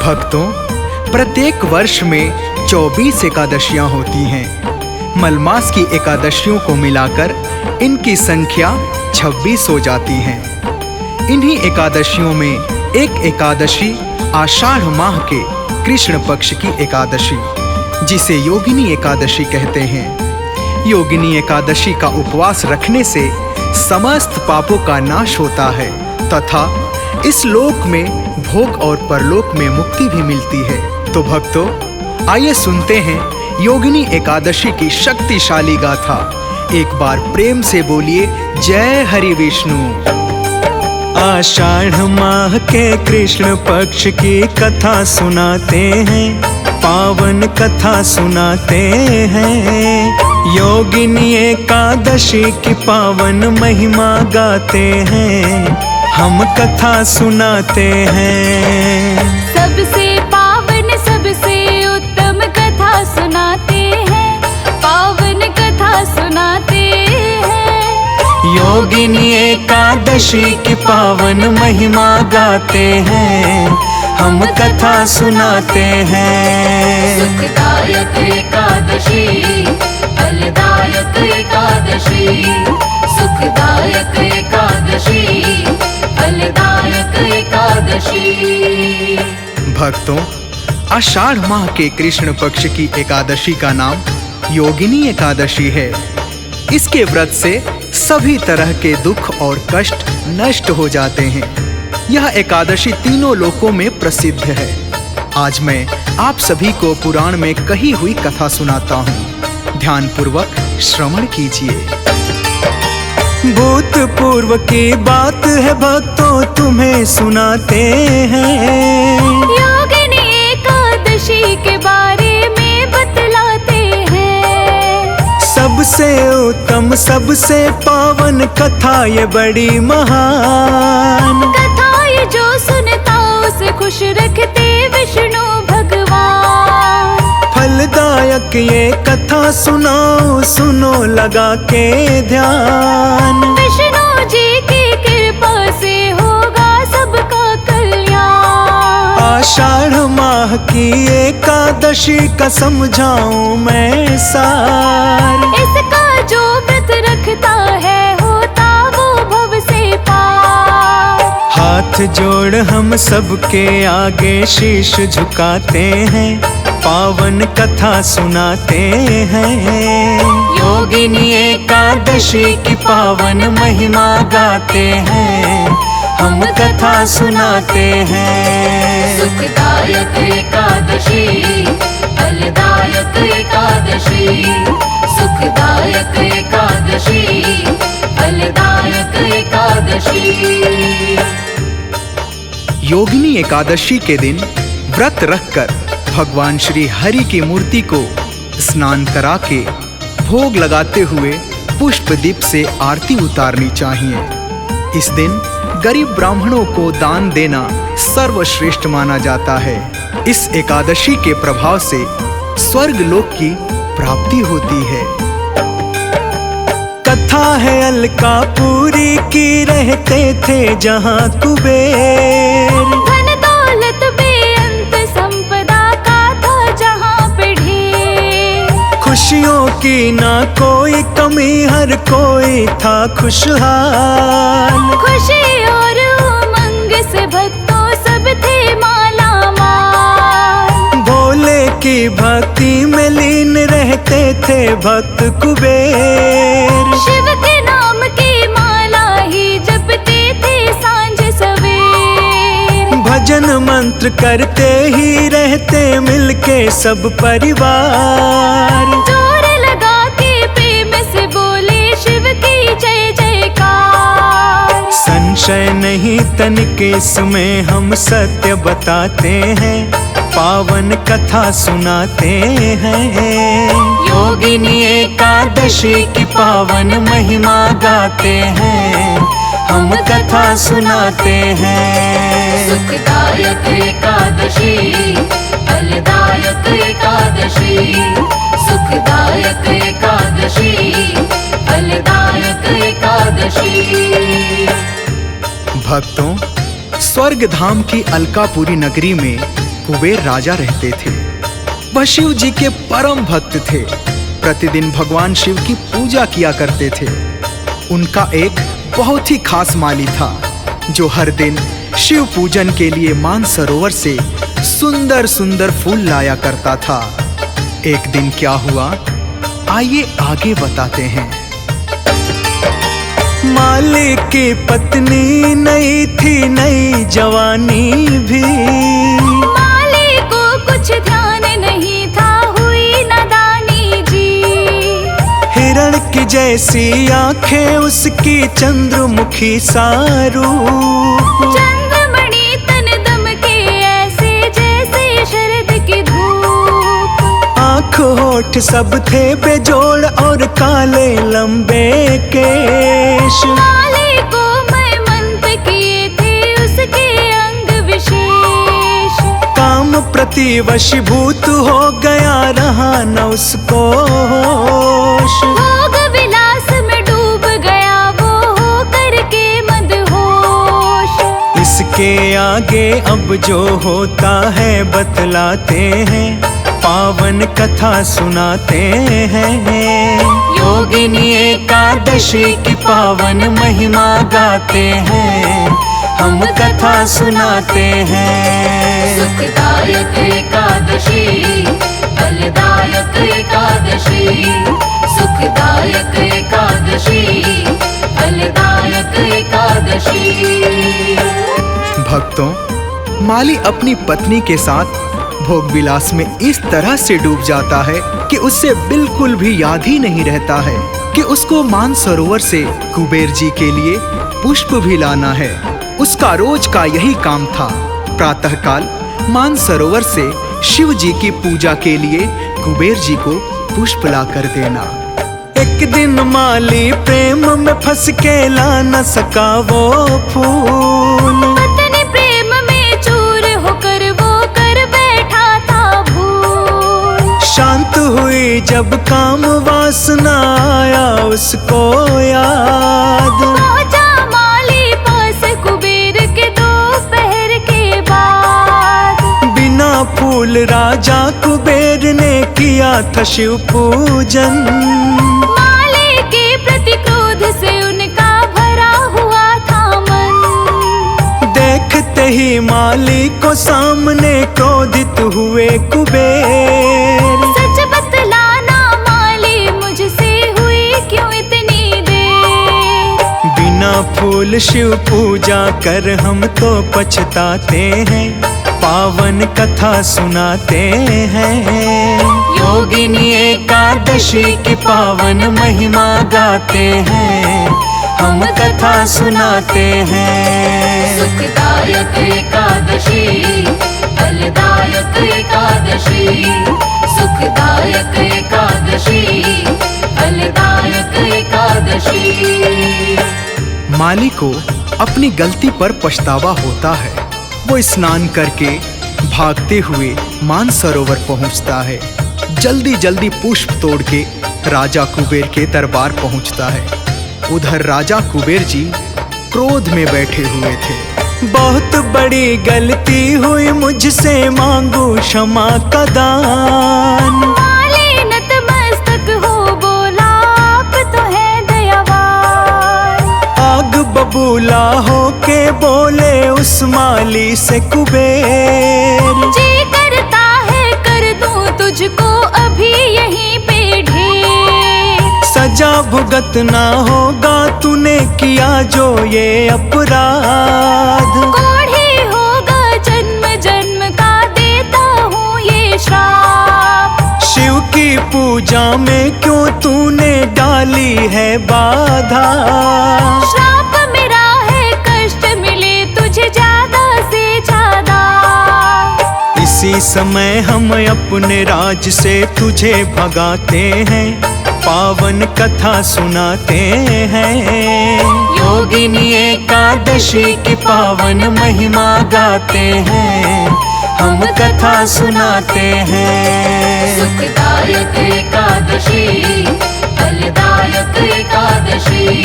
भक्तों, प्रत्येक वर्ष में 24 एकादशियां होती हैं। मलमास की एकादशियों को मिलाकर इनकी संख्या 26 हो जाती है। इन्हीं एकादशियों में एक एकादशी आषाढ़ माह के कृष्ण पक्ष की एकादशी, जिसे योगिनी एकादशी कहते हैं। योगिनी एकादशी का उपवास रखने से समस्त पापों का नाश होता है तथा इस लोक में भोग और परलोक में मुक्ति भी मिलती है। तो भक्तों, आइए सुनते हैं योगिनी एकादशी की शक्तिशाली गाथा। एक बार प्रेम से बोलिए जय हरि विष्णु। आषाढ़ माह के कृष्ण पक्ष की कथा सुनाते हैं, पावन कथा सुनाते हैं। योगिनी एकादशी की पावन महिमा गाते हैं, हम कथा सुनाते हैं। सबसे पावन सबसे उत्तम कथा सुनाते हैं, पावन कथा सुनाते हैं। योगिनी एकादशी की पावन महिमा गाते हैं, हम कथा सुनाते हैं। सुखदायक एकादशी, फलदायक एकादशी, सुखदायक एकादशी, फलदायक एकादशी। भक्तों, आषाढ़ माह के कृष्ण पक्ष की एकादशी का नाम योगिनी एकादशी है। इसके व्रत से सभी तरह के दुख और कष्ट नष्ट हो जाते हैं। यह एकादशी तीनों लोकों में प्रसिद्ध है। आज मैं आप सभी को पुराण में कही हुई कथा सुनाता हूँ। ध्यान पूर्वक श्रवण कीजिए। भूतपूर्व की बात है भक्तों, तुम्हें सुनाते हैं। योगिनी एकादशी के बारे में बतलाते हैं। सबसे उत्तम सबसे पावन कथा ये बड़ी महान। कथा ये जो सुनता उसे खुश रखते विष्णु भगवान। फलदायक ये कथा सुनाओ, सुनो लगा के ध्यान। विष्णु जी की कृपा से होगा सबका कल्याण। आषाढ़ माह की एकादशी का समझाऊं मैं सार। इसका जो व्रत रखता है होता वो भव से पार। हाथ जोड़ हम सबके आगे शीश झुकाते हैं, पावन कथा सुनाते हैं। योगिनी एकादशी की पावन महिमा गाते हैं, हम कथा सुनाते हैं। सुखदायक एकादशी, फलदायक एकादशी, सुखदायक एकादशी, फलदायक एकादशी। योगिनी एकादशी के दिन व्रत रखकर भगवान श्री हरि की मूर्ति को स्नान करा के भोग लगाते हुए पुष्प दीप से आरती उतारनी चाहिए। इस दिन गरीब ब्राह्मणों को दान देना सर्वश्रेष्ठ माना जाता है। इस एकादशी के प्रभाव से स्वर्ग लोक की प्राप्ति होती है। कथा है अलकापुरी की, रहते थे जहाँ कुबेर। धन दौलत बेअंत संपदा का था जहाँ पे ढेर। खुशियों की ना कोई कमी, हर कोई था खुशहाल। खुशी और उमंग से भक्तों सब थे माला माल। भोले की भक्ति में लीन रहते थे भक्त कुबेर। शिव के नाम की माला ही जपते थे सांझ सवेर। भजन मंत्र करते ही रहते मिलके सब परिवार। जोर लगा के प्रेम से बोले शिव की जय जयकार। संशय नहीं तनिक इसमें हम सत्य बताते हैं, पावन कथा सुनाते हैं। योगिनी एकादशी की पावन महिमा गाते हैं, हम कथा सुनाते हैं। सुखदायक एकादशी, फलदायक एकादशी, सुखदायक एकादशी, फलदायक एकादशी। भक्तों, स्वर्ग धाम की अलकापुरी नगरी में कुबेर राजा रहते थे। वह शिव जी के परम भक्त थे। प्रतिदिन भगवान शिव की पूजा किया करते थे। उनका एक बहुत ही खास माली था जो हर दिन शिव पूजन के लिए मानसरोवर से सुंदर सुंदर फूल लाया करता था। एक दिन क्या हुआ, आइए आगे बताते हैं। माली की पत्नी नई थी, नई जवानी भी। माली को कुछ ध्यान नहीं था, हुई नादानी जी। हिरण की जैसी आंखें, उसकी चंद्रमुखी सा रूप। चंद्रमणि तन दमके ऐसे जैसे शरद की धूप। आँख होठ सब थे बेजोड़ और काले लंबे केश। माली को मैं मंत्र किए थे उसके अंग विशेष। काम प्रति वशीभूत हो गया, रहा न उसको होश। भोग विलास में डूब गया वो हो करके मदहोश। इसके आगे अब जो होता है बतलाते हैं, पावन कथा सुनाते हैं। योगिनी एकादशी की पावन महिमा गाते हैं, हम कथा सुनाते हैं। सुखदायक एकादशी, फलदायक एकादशी। सुखदायक एकादशी, फलदायक एकादशी। भक्तों, माली अपनी पत्नी के साथ भोग विलास में इस तरह से डूब जाता है कि उससे बिल्कुल भी याद ही नहीं रहता है कि उसको मानसरोवर से कुबेर जी के लिए पुष्प भी लाना है। उसका रोज का यही काम था। प्रातःकाल मानसरोवर से शिव जी की पूजा के लिए कुबेर जी को पुष्प ला कर देना। एक दिन माली प्रेम में फंस के ला न सका वो फूल। पत्नी प्रेम में चूर होकर वो कर बैठा था भूल। शांत हुई जब काम वासना आया उसको याद। पहुंचा माली पास कुबेर के दोपहर के बाद। बिना फूल राजा कुबेर ने किया था शिव पूजन। माली के प्रति क्रोध से उनका भरा हुआ था मन। देखते ही माली को सामने क्रोधित हुए कुबेर। सच बतलाना माली, मुझसे हुई क्यों इतनी देर। बिना फूल शिव पूजा कर हम तो पछताते हैं, पावन कथा सुनाते हैं। योगिनी एकादशी की पावन महिमा गाते हैं, हम कथा सुनाते हैं। सुखदायक एकादशी, फलदायक एकादशी। सुखदायक एकादशी, फलदायक एकादशी। माली को अपनी गलती पर पछतावा होता है। वो स्नान करके भागते हुए मानसरोवर पहुंचता है। जल्दी जल्दी पुष्प तोड़ के राजा कुबेर के दरबार पहुंचता है। उधर राजा कुबेर जी क्रोध में बैठे हुए थे। बहुत बड़ी गलती हुई मुझसे, मांगू क्षमा का दान। माली नतमस्तक हो बोला, आप तो है दयावान। आग बबूला हो के बोले उस माली से कुबेर। जी करता है कर दूं तुझको अभी यहीं पे ढेर। सजा भुगतना होगा तूने किया जो ये अपराध। कोढ़ी होगा जन्म जन्म का, देता हूँ ये श्राप। शिव की पूजा में क्यों तूने डाली है बाधा। श्राप मेरा है, कष्ट मिले तुझे ज्यादा से ज्यादा। इसी समय हम अपने राज से तुझे भगाते हैं, पावन कथा सुनाते हैं। योगिनी एकादशी की पावन महिमा गाते हैं, हम कथा सुनाते हैं। सुखदायक एकादशी, फलदायक एकादशी।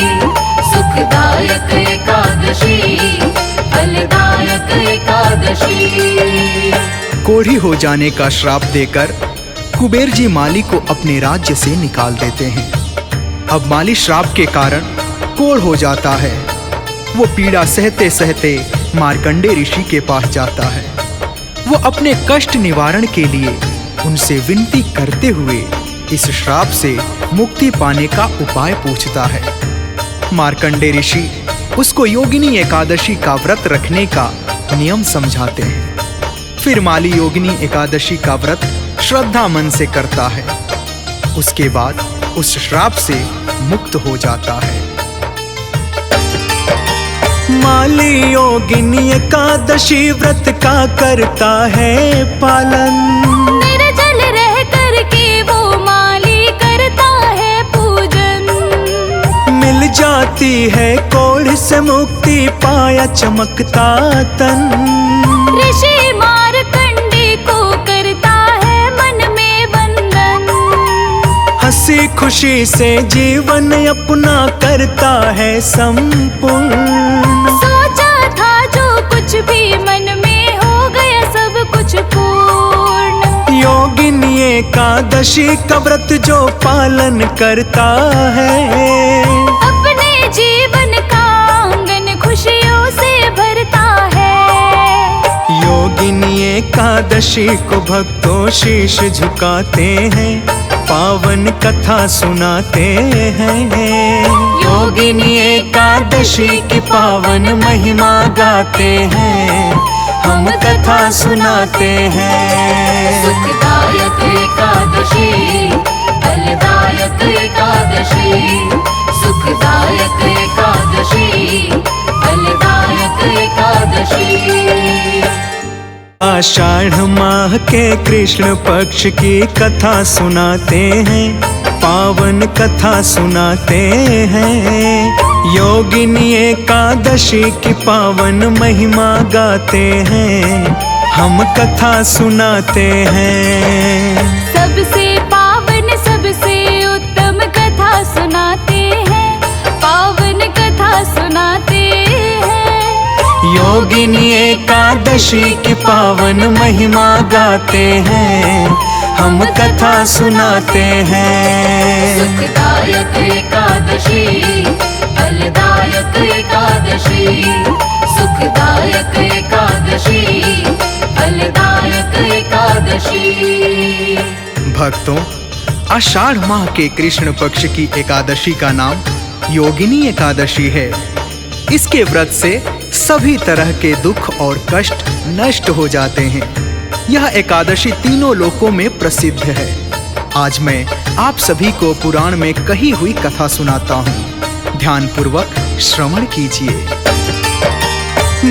सुखदायक एकादशी, फलदायक एकादशी। कोढ़ी हो जाने का श्राप देकर कुबेर जी माली को अपने राज्य से निकाल देते हैं। अब माली श्राप के कारण कोढ़ हो जाता है। वो पीड़ा सहते सहते मार्कंडे ऋषि के पास जाता है। वो अपने कष्ट निवारण के लिए उनसे विनती करते हुए इस श्राप से मुक्ति पाने का उपाय पूछता है। मार्कंडे ऋषि उसको योगिनी एकादशी का व्रत रखने का नियम समझाते हैं। फिर माली योगिनी एकादशी का व्रत श्रद्धा मन से करता है। उसके बाद उस श्राप से मुक्त हो जाता है। माली योगिनी एकादशी व्रत का करता है पालन। निर्जल रह करके वो माली करता है पूजन। मिल जाती है कोढ़ से मुक्ति, पाया चमकता तन। ऋषि मार्कंडे को करता है मन में वंदन। हंसी खुशी से जीवन अपना करता है संपूर्ण। सोचा था जो कुछ भी मन में, हो गया सब कुछ पूर्ण। योगिनी एकादशी का व्रत जो पालन करता है, अपने जीवन का आंगन खुशियों से भरता है। योगिनी एकादशी को भक्तों शीश झुकाते हैं, पावन कथा सुनाते हैं। योगिनी एकादशी की पावन महिमा गाते हैं, हम कथा सुनाते हैं। सुखदायक एकादशी, फलदायक एकादशी। सुखदायक एकादशी, फलदायक एकादशी। आषाढ़ माह के कृष्ण पक्ष की कथा सुनाते हैं, पावन कथा सुनाते हैं। योगिनी एकादशी की पावन महिमा गाते हैं, हम कथा सुनाते हैं। सबसे पावन सबसे उत्तम कथा सुनाते हैं, पावन कथा सुनाते हैं। योगिनी एकादशी की पावन महिमा गाते हैं, हम कथा सुनाते हैं। सुखदायक एकादशी, फलदायक एकादशी। सुखदायक एकादशी, फलदायक एकादशी। भक्तों, आषाढ़ माह के कृष्ण पक्ष की एकादशी का नाम योगिनी एकादशी है। इसके व्रत से सभी तरह के दुख और कष्ट नष्ट हो जाते हैं। यह एकादशी तीनों लोकों में प्रसिद्ध है। आज मैं आप सभी को पुराण में कही हुई कथा सुनाता हूँ। ध्यानपूर्वक श्रवण कीजिए।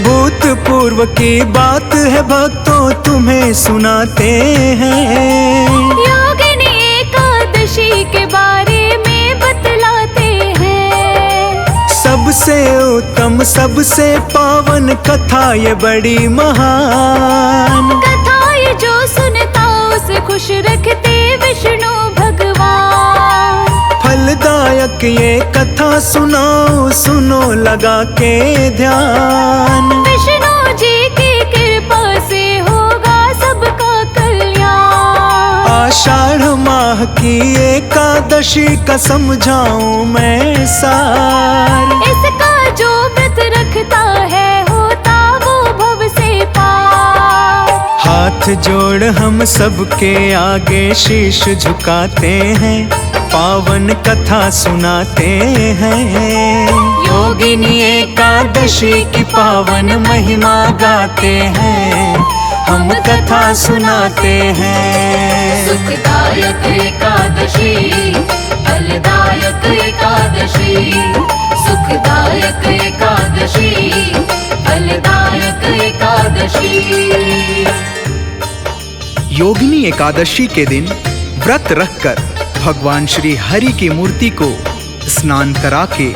भूतपूर्व की बात है भक्तों, तुम्हें सुनाते हैं। योगिनी एकादशी के बारे में बतलाते हैं। सबसे उत्तम सबसे पावन कथा ये बड़ी महान। कथा ये जो सुनता उसे खुश रखते विष्णु भगवान। फलदायक ये कथा सुनाओ, सुनो लगा के ध्यान। विष्णु जी की कृपा से होगा सबका कल्याण। आषाढ़ माह की एकादशी का समझाऊं मैं सार। इसका जो व्रत रखता है होता वो भव से पार। हाथ जोड़ हम सबके आगे शीश झुकाते हैं, पावन कथा सुनाते हैं। योगिनी एकादशी की पावन महिमा गाते हैं, हम कथा सुनाते हैं। सुखदायक एकादशी, फलदायक एकादशी। सुखदायक एकादशी, फलदायक एकादशी। योगिनी एकादशी के दिन व्रत रखकर भगवान श्री हरि की मूर्ति को स्नान करा के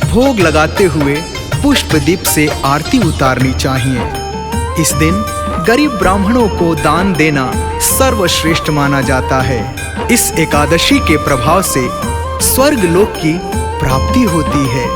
भोग लगाते हुए पुष्प दीप से आरती उतारनी चाहिए। इस दिन गरीब ब्राह्मणों को दान देना सर्वश्रेष्ठ माना जाता है। इस एकादशी के प्रभाव से स्वर्ग लोक की प्राप्ति होती है।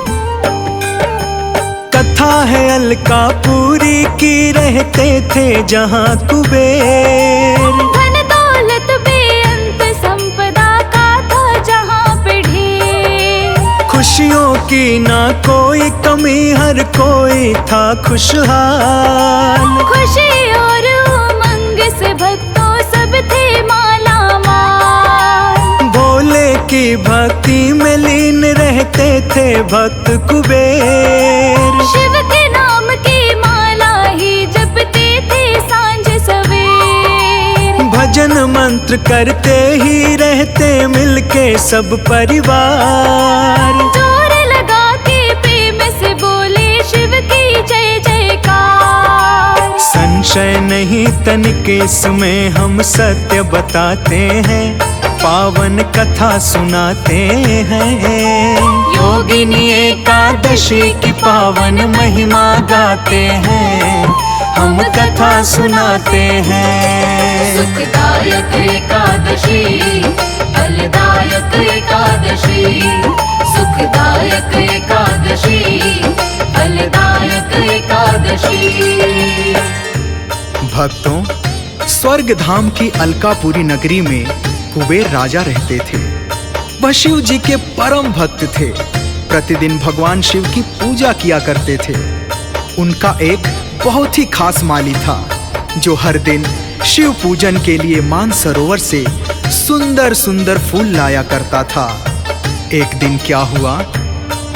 कथा है अलकापुरी की, रहते थे जहाँ कुबेर। धन दौलत बेअंत संपदा का था जहाँ पे ढेर। खुशियों की ना कोई कमी, हर कोई था खुशहाल। खुशी और उमंग से भक्तों सब थे माला माल। भोले की भक्ति में लीन रहते थे भक्त कुबेर। शिव के नाम की माला ही जपते थे सांझ सवेर। भजन मंत्र करते ही रहते मिलके सब परिवार। जोर लगा के प्रेम से बोले शिव की जय जयकार। संशय नहीं तनिक इसमें, हम सत्य बताते हैं, पावन कथा सुनाते हैं। योगिनी एकादशी की पावन महिमा गाते हैं, हम कथा सुनाते हैं। सुखदायक एकादशी, फलदायक एकादशी। सुखदायक एकादशी, फलदायक एकादशी। भक्तों, स्वर्ग धाम की अलकापुरी नगरी में कुबेर राजा रहते थे। वह शिव जी के परम भक्त थे। प्रतिदिन भगवान शिव की पूजा किया करते थे। उनका एक बहुत ही खास माली था, जो हर दिन शिव पूजन के लिए मानसरोवर से सुंदर सुंदर फूल लाया करता था। एक दिन क्या हुआ,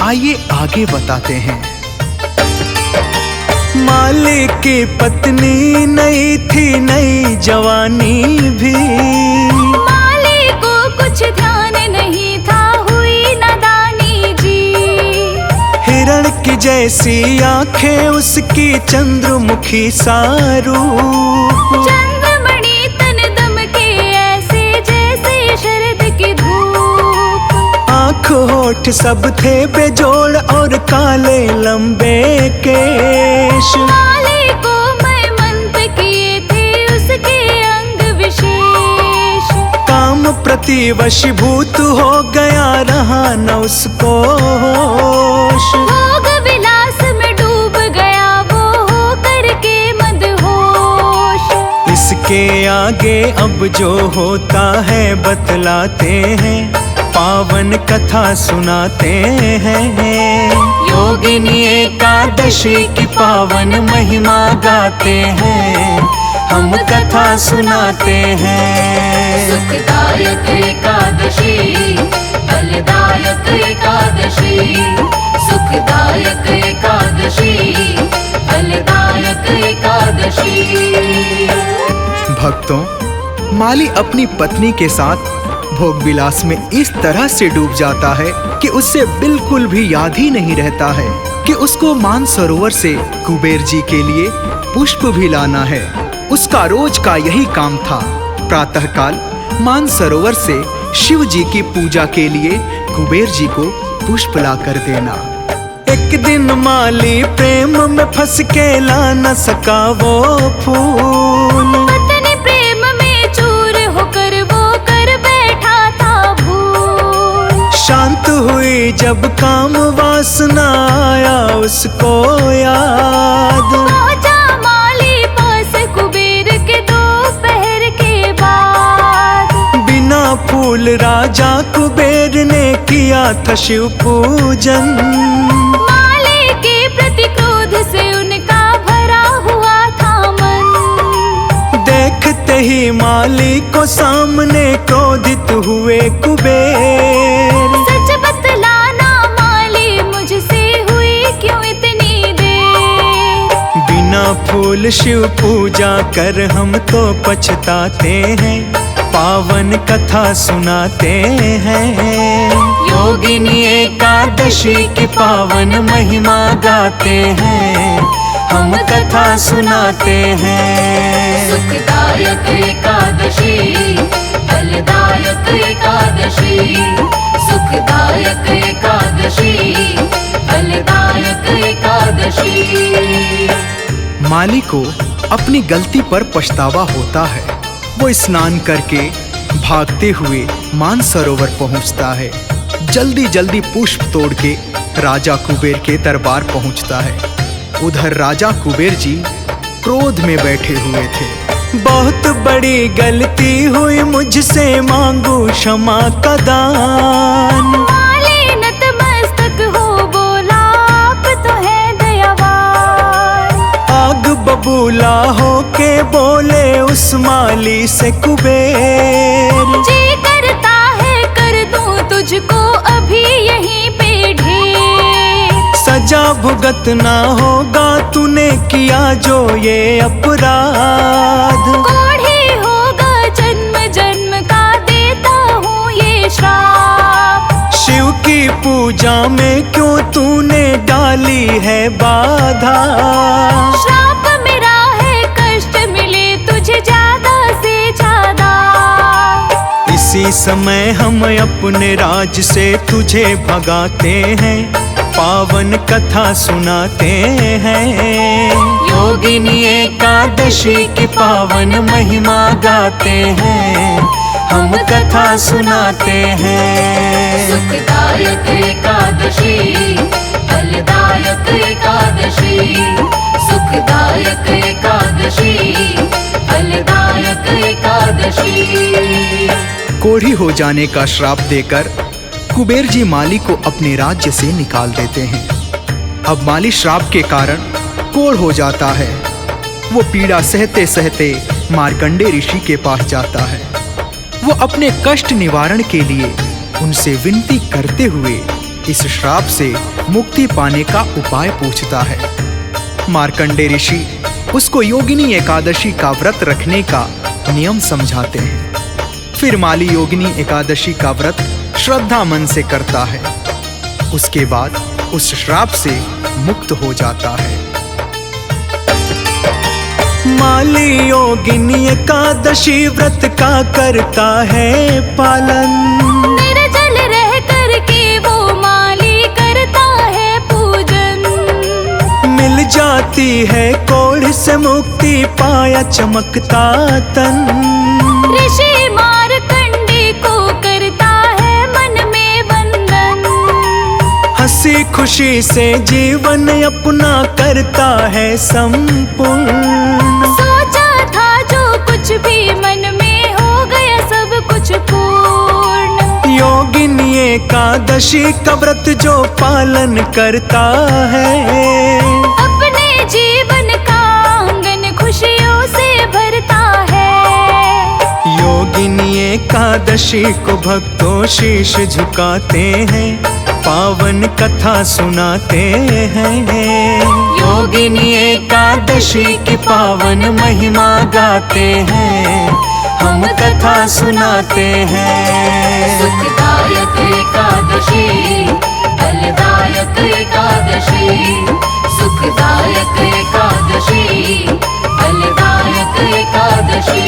आइए आगे बताते हैं। माली की पत्नी नई थी, नई जवानी भी। माली को कुछ ध्यान नहीं था, हुई नादानी जी। हिरण की जैसी आंखें, उसकी चंद्रमुखी सा रूप। चंद्रमणि तन दम के ऐसे जैसे शरद की धूप। आँख होठ सब थे बेजोड़ और काले लंबे केश। माली को मैं मंत्र किए थे उसके अंग विशेष। काम प्रति वशीभूत हो गया, रहा न उसको होश। भोग विलास में डूब गया वो हो करके मदहोश। इसके आगे अब जो होता है बतलाते हैं, पावन कथा सुनाते हैं। योगिनी एकादशी की पावन महिमा गाते हैं, हम कथा सुनाते हैं। सुखदायक एकादशी, फलदायक एकादशी। सुखदायक एकादशी, फलदायक एकादशी। भक्तों, माली अपनी पत्नी के साथ भोग विलास में इस तरह से डूब जाता है कि उसे बिल्कुल भी याद ही नहीं रहता है कि उसको मानसरोवर से कुबेर जी के लिए पुष्प भी लाना है। उसका रोज का यही काम था, प्रातःकाल मानसरोवर से शिव जी की पूजा के लिए कुबेर जी को पुष्प ला कर देना। एक दिन माली प्रेम में फंस के ला न सका वो फूल। पत्नी प्रेम में चूर होकर वो कर बैठा था भूल। शांत हुई जब काम वासना आया उसको याद। पहुंचा माली पास कुबेर के दोपहर के बाद। बिना फूल राजा कुबेर ने किया था शिव पूजन। माली के प्रति क्रोध से उनका भरा हुआ था मन। देखते ही माली को सामने क्रोधित हुए कुबेर। सच बतलाना माली, मुझसे हुई क्यों इतनी देर। बिना फूल शिव पूजा कर हम तो पछताते हैं, पावन कथा सुनाते हैं। योगिनी एकादशी की पावन महिमा गाते हैं, हम कथा सुनाते हैं। सुखदायक एकादशी, फलदायक एकादशी। सुखदायक एकादशी, फलदायक एकादशी। माली को अपनी गलती पर पछतावा होता है। वो स्नान करके भागते हुए मानसरोवर पहुंचता है। जल्दी जल्दी पुष्प तोड़ के राजा कुबेर के दरबार पहुंचता है। उधर राजा कुबेर जी क्रोध में बैठे हुए थे। बहुत बड़ी गलती हुई मुझसे, मांगू क्षमा का दान। माली नतमस्तक हो बोला, आप तो है दयावान। आग बबूला हो के बोले उस माली से कुबेर, जी करता है कर दूं तुझको अभी यहीं पे ढेर। सजा भुगतना होगा तूने किया जो ये अपराध। कोढ़ी होगा जन्म जन्म का, देता हूँ ये श्राप। शिव की पूजा में क्यों तूने डाली है बाधा। श्राप मेरा है कष्ट मिले तुझे ज्यादा से ज्यादा। इसी समय हम अपने राज से तुझे भगाते हैं, पावन कथा सुनाते हैं। योगिनी एकादशी की पावन महिमा गाते हैं, हम कथा सुनाते हैं। सुखदायक एकादशी, फलदायक एकादशी। सुखदायक एकादशी, फलदायक एकादशी। कोढ़ी हो जाने का श्राप देकर कुबेर जी माली को अपने राज्य से निकाल देते हैं। अब माली श्राप के कारण कोढ़ हो जाता है। वो पीड़ा सहते सहते मार्कंडे ऋषि के पास जाता है। वो अपने कष्ट निवारण के लिए उनसे विनती करते हुए इस श्राप से मुक्ति पाने का उपाय पूछता है। मार्कंडे ऋषि उसको योगिनी एकादशी का व्रत रखने का नियम समझाते हैं। फिर माली योगिनी एकादशी का व्रत श्रद्धा मन से करता है। उसके बाद उस श्राप से मुक्त हो जाता है। माली योगिनी एकादशी व्रत का करता है पालन। निर्जल रह करके वो माली करता है पूजन। मिल जाती है कोढ़ से मुक्ति, पाया चमकता तन। ऋषि मार्कंडे को करता है मन में वंदन। हंसी खुशी से जीवन अपना करता है संपूर्ण। सोचा था जो कुछ भी मन में हो गया सब कुछ पूर्ण। योगिनी एकादशी का व्रत जो पालन करता है, अपने जीवन का आंगन खुशियों से भरता है। योगिनी एकादशी को भक्तों शीश झुकाते हैं, पावन कथा सुनाते हैं। योगिनी एकादशी की पावन महिमा गाते हैं, हम कथा सुनाते हैं। सुखदायक एकादशी, फलदायक एकादशी। सुखदायक एकादशी, फलदायक एकादशी।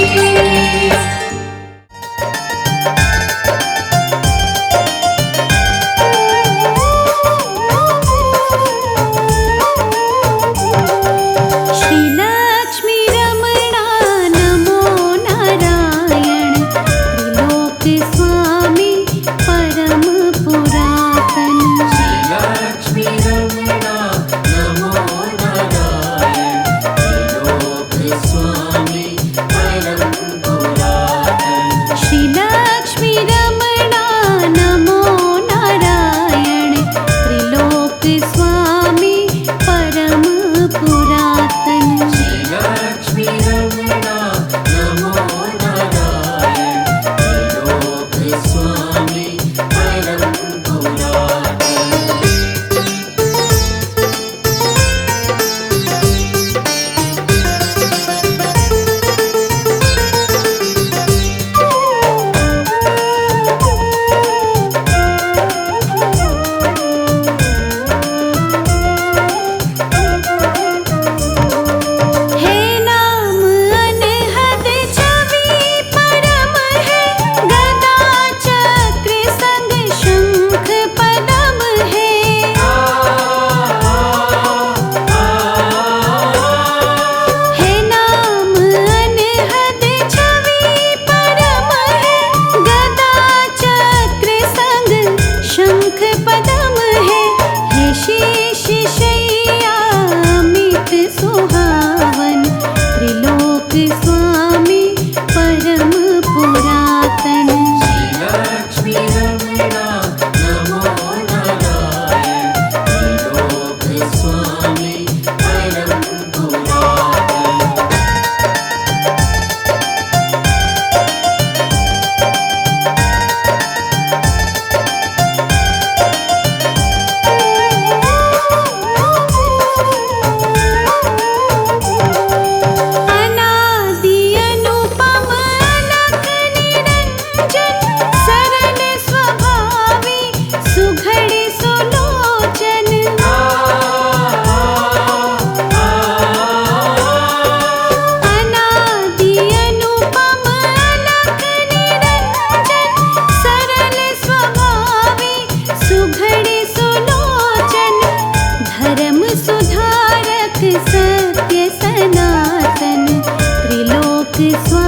स्वामी